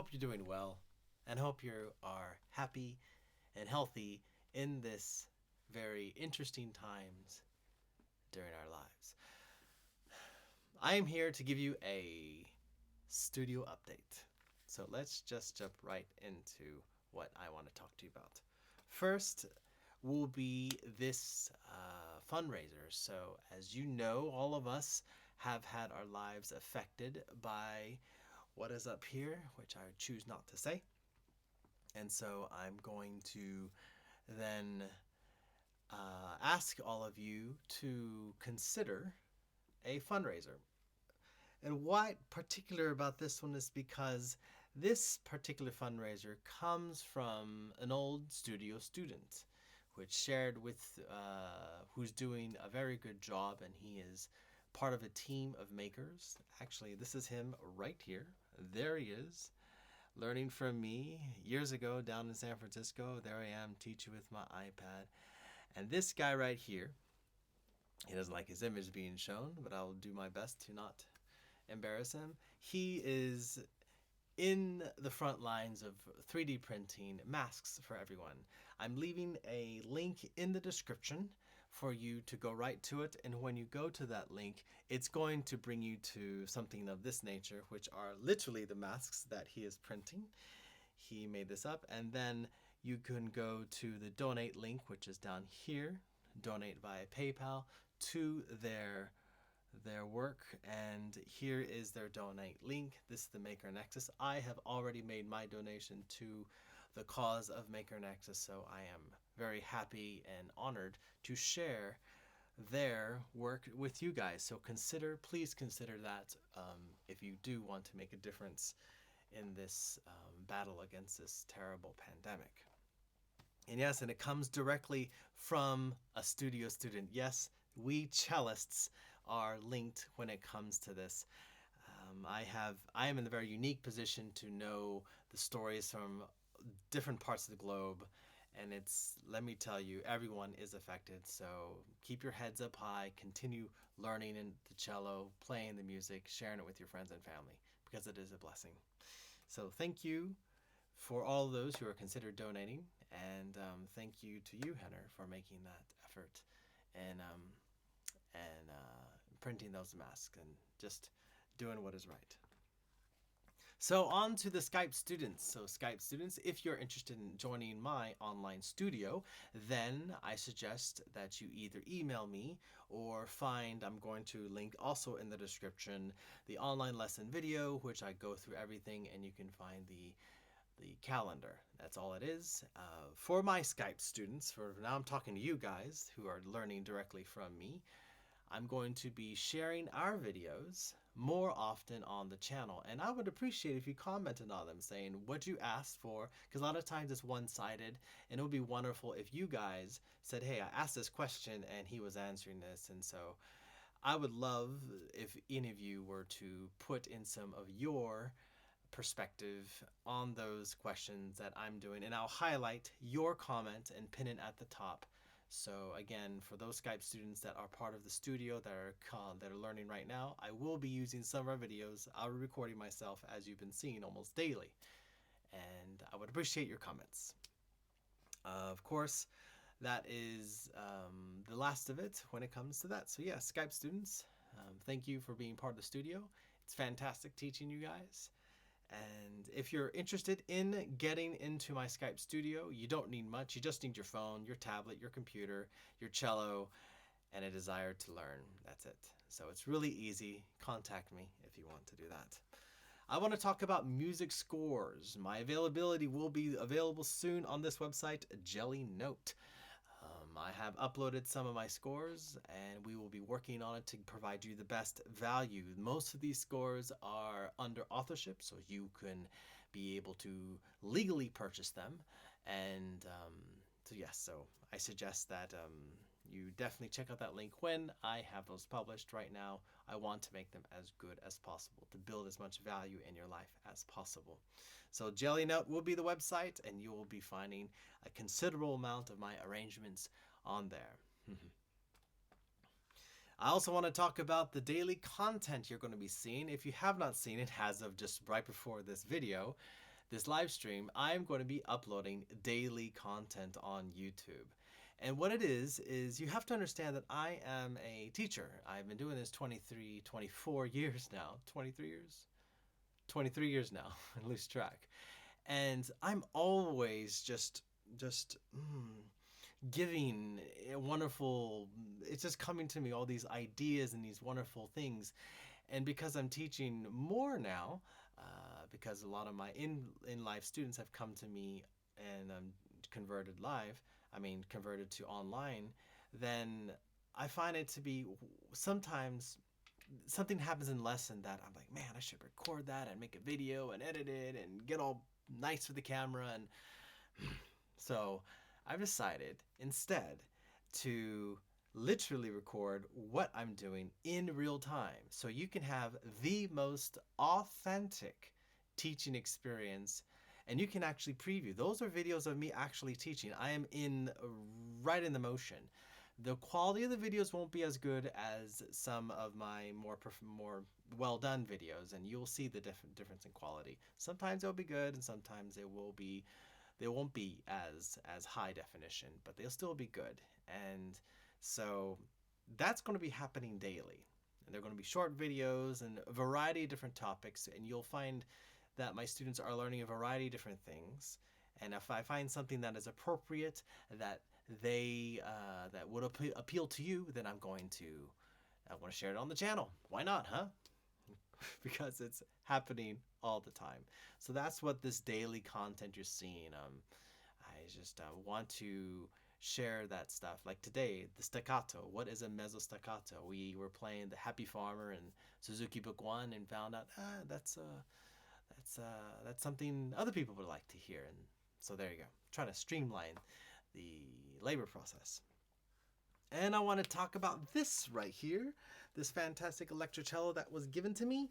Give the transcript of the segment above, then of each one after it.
hope you're doing well and hope you are happy and healthy in this very interesting times during our lives. I am here to give you a studio update. So let's just jump right into what I want to talk to you about. First will be this fundraiser. So, as you know, all of us have had our lives affected by what is up here, which I choose not to say. And so I'm going to then ask all of you to consider a fundraiser. And why particular about this one is because this particular fundraiser comes from an old studio student, which shared with who's doing a very good job, and he is part of a team of makers. Actually, this is him right here. There he is, learning from me years ago down in San Francisco. There I am, teaching with my iPad. And this guy right here, he doesn't like his image being shown, but I'll do my best to not embarrass him. He is in the front lines of 3D printing masks for everyone. I'm leaving a link in the description for you to go right to it, and when you go to that link, it's going to bring you to something of this nature, which are literally the masks that he is printing. He made this up, and then you can go to the donate link, which is down here, donate via PayPal to their work, and here is their donate link. This is the Maker Nexus. I have already made my donation to the cause of Maker Nexus, so I am very happy and honored to share their work with you guys. So please consider that if you do want to make a difference in this battle against this terrible pandemic. And yes, and it comes directly from a studio student. Yes, we cellists are linked when it comes to this. I am in the very unique position to know the stories from different parts of the globe, and let me tell you, everyone is affected. So keep your heads up high, continue learning in the cello, playing the music, sharing it with your friends and family, because it is a blessing. So thank you for all those who are considered donating, and thank you to you, Henner, for making that effort and printing those masks and just doing what is right. So on to the Skype students. So Skype students, if you're interested in joining my online studio, then I suggest that you either email me or I'm going to link also in the description, the online lesson video, which I go through everything, and you can find the calendar. That's all it is. For my Skype students, for now I'm talking to you guys who are learning directly from me, I'm going to be sharing our videos more often on the channel, and I would appreciate if you commented on them saying what you asked for, because a lot of times it's one-sided, and it would be wonderful if you guys said, hey, I asked this question and he was answering this. And so I would love if any of you were to put in some of your perspective on those questions that I'm doing, and I'll highlight your comment and pin it at the top. So again, for those Skype students that are part of the studio that are learning right now, I will be using some of our videos. I'll be recording myself, as you've been seeing, almost daily, and I would appreciate your comments. Of course, that is the last of it when it comes to that. So yeah, Skype students, thank you for being part of the studio. It's fantastic teaching you guys. And if you're interested in getting into my Skype studio, you don't need much. You just need your phone, your tablet, your computer, your cello, and a desire to learn. That's it. So it's really easy. Contact me if you want to do that. I want to talk about music scores. My availability will be available soon on this website, Jelly Note. I have uploaded some of my scores, and we will be working on it to provide you the best value. Most of these scores are under authorship, so you can be able to legally purchase them. And so yes, so I suggest that you definitely check out that link when I have those published. Right now, I want to make them as good as possible to build as much value in your life as possible. So Jelly Note will be the website, and you will be finding a considerable amount of my arrangements on there. I also want to talk about the daily content you're going to be seeing. If you have not seen it as of just right before this video, this live stream, I'm going to be uploading daily content on YouTube. And what it is you have to understand that I am a teacher. I've been doing this 23, 24 years now. 23 years? 23 years now. I lose track. And I'm always just giving a wonderful, it's just coming to me, all these ideas and these wonderful things. And because I'm teaching more now, because a lot of my in life students have come to me and converted live, converted to online, then I find it to be sometimes something happens in lesson that I'm like, man, I should record that and make a video and edit it and get all nice with the camera. And so I've decided instead to literally record what I'm doing in real time so you can have the most authentic teaching experience, and you can actually preview. Those are videos of me actually teaching. I am right in the motion. The quality of the videos won't be as good as some of my more well done videos, and you'll see the difference in quality. Sometimes they'll be good, and sometimes they won't be as high definition, but they'll still be good. And so that's going to be happening daily. And they're going to be short videos and a variety of different topics, and you'll find that my students are learning a variety of different things. And if I find something that is appropriate, that that would appeal to you, then I want to share it on the channel. Why not, huh? Because it's happening all the time. So that's what this daily content you're seeing. I just want to share that stuff. Like today, the staccato. What is a mezzo staccato? We were playing the Happy Farmer and Suzuki Book 1 and found out that's something other people would like to hear. And so there you go. Trying to streamline the labor process. And I want to talk about this right here, this fantastic electrocello that was given to me,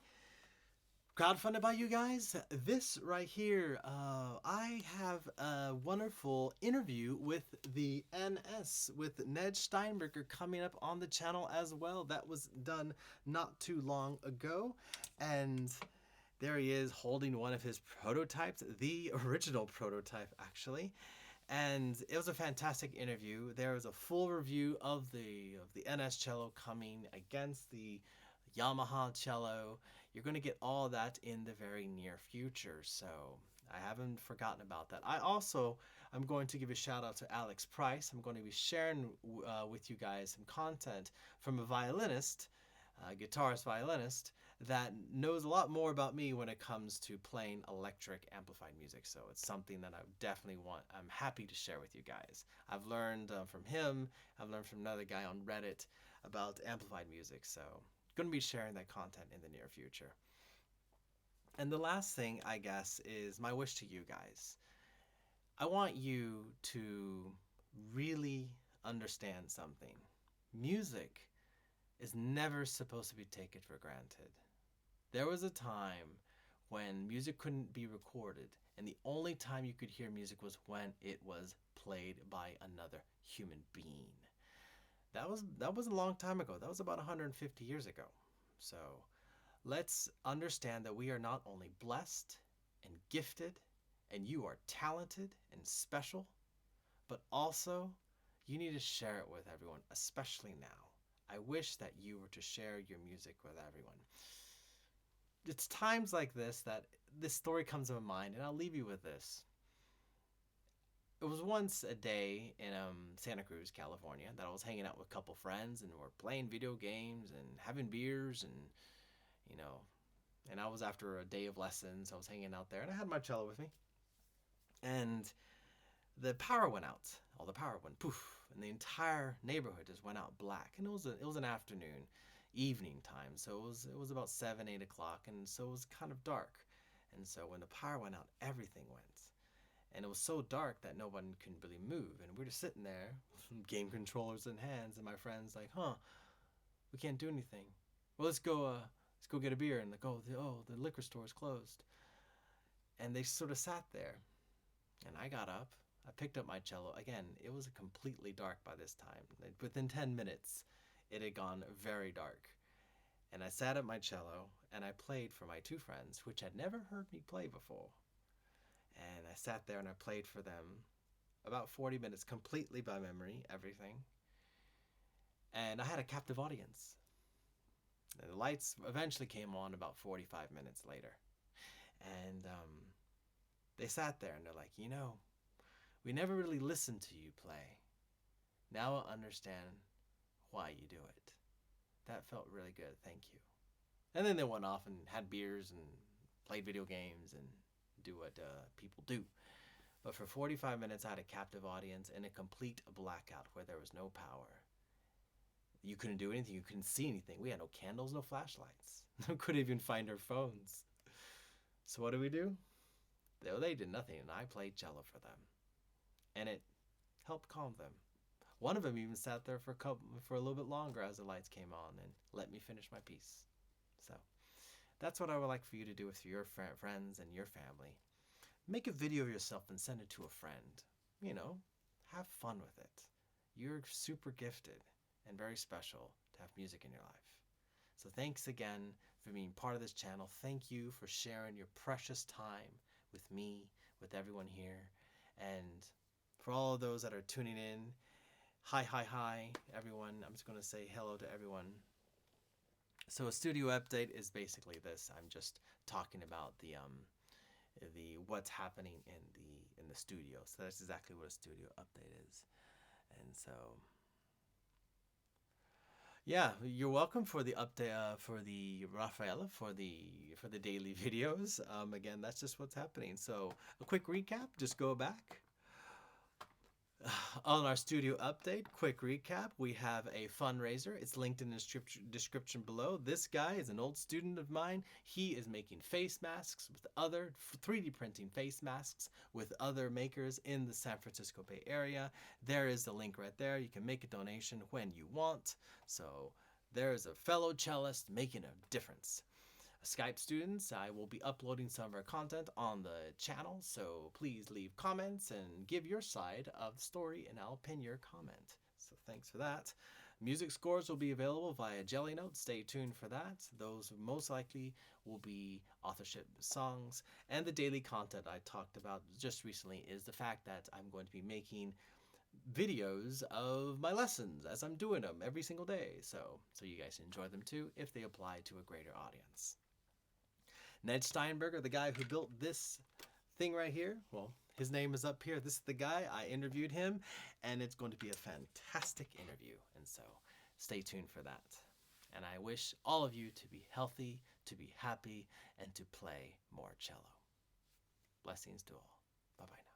crowdfunded by you guys. This right here, I have a wonderful interview with the NS, with Ned Steinberger, coming up on the channel as well. That was done not too long ago. And there he is holding one of his prototypes, the original prototype actually. And it was a fantastic interview. There was a full review of the NS cello coming against the Yamaha cello. You're going to get all that in the very near future, so I haven't forgotten about that. I'm going to give a shout out to Alex Price. I'm going to be sharing with you guys some content from a violinist, guitarist violinist, that knows a lot more about me when it comes to playing electric amplified music. So it's something that I'm happy to share with you guys. I've learned from him, I've learned from another guy on Reddit about amplified music, so going to be sharing that content in the near future. And the last thing, I guess, is my wish to you guys. I want you to really understand something. Music is never supposed to be taken for granted. There was a time when music couldn't be recorded, and the only time you could hear music was when it was played by another human being. That was a long time ago. That was about 150 years ago. So let's understand that we are not only blessed and gifted, and you are talented and special, but also you need to share it with everyone, especially now. I wish that you were to share your music with everyone. It's times like this that this story comes to mind, and I'll leave you with this. It was once a day in Santa Cruz, California, that I was hanging out with a couple friends, and we're playing video games and having beers, and and I was after a day of lessons. I was hanging out there, and I had my cello with me, and the power went out. All the power went poof, and the entire neighborhood just went out black. And it was an afternoon, evening time, so it was about 7, 8 o'clock, and so it was kind of dark. And so when the power went out, everything went. And it was so dark that no one could really move. And we were just sitting there, game controllers in hands, and my friend's like, we can't do anything. Well, let's go get a beer. And like, the liquor store is closed. And they sort of sat there. And I got up. I picked up my cello. Again, it was completely dark by this time. Within 10 minutes, it had gone very dark. And I sat at my cello, and I played for my two friends, which had never heard me play before. And I sat there and I played for them about 40 minutes completely by memory, everything. And I had a captive audience. And the lights eventually came on about 45 minutes later. And they sat there and they're like, we never really listened to you play. Now I understand why you do it. That felt really good. Thank you. And then they went off and had beers and played video games and do what people do. But for 45 minutes, I had a captive audience in a complete blackout where there was no power. You couldn't do anything. You couldn't see anything. We had no candles, no flashlights. We couldn't even find our phones. So what did we do? They did nothing, and I played cello for them. And it helped calm them. One of them even sat there for a little bit longer as the lights came on and let me finish my piece. So that's what I would like for you to do with your friends and your family. Make a video of yourself and send it to a friend. Have fun with it. You're super gifted and very special to have music in your life. So thanks again for being part of this channel. Thank you for sharing your precious time with me, with everyone here. And for all of those that are tuning in, hi, everyone. I'm just going to say hello to everyone. So a studio update is basically this. I'm just talking about the what's happening in the studio. So that's exactly what a studio update is. And so yeah, you're welcome for the update for the Rafaela for the daily videos. Again, that's just what's happening. So a quick recap. Just go back. On our studio update, quick recap, we have a fundraiser. It's linked in the description below. This guy is an old student of mine. He is making face masks with other 3D printing face masks with other makers in the San Francisco Bay Area. There is the link right there. You can make a donation when you want. So there is a fellow cellist making a difference. Skype students, I will be uploading some of our content on the channel, so please leave comments and give your side of the story and I'll pin your comment. So thanks for that. Music scores will be available via Jelly Note. Stay tuned for that. Those most likely will be authorship songs. And the daily content I talked about just recently is the fact that I'm going to be making videos of my lessons as I'm doing them every single day. So you guys enjoy them too if they apply to a greater audience. Ned Steinberger, the guy who built this thing right here, well, his name is up here. This is the guy. I interviewed him, and it's going to be a fantastic interview. And so stay tuned for that. And I wish all of you to be healthy, to be happy, and to play more cello. Blessings to all. Bye-bye now.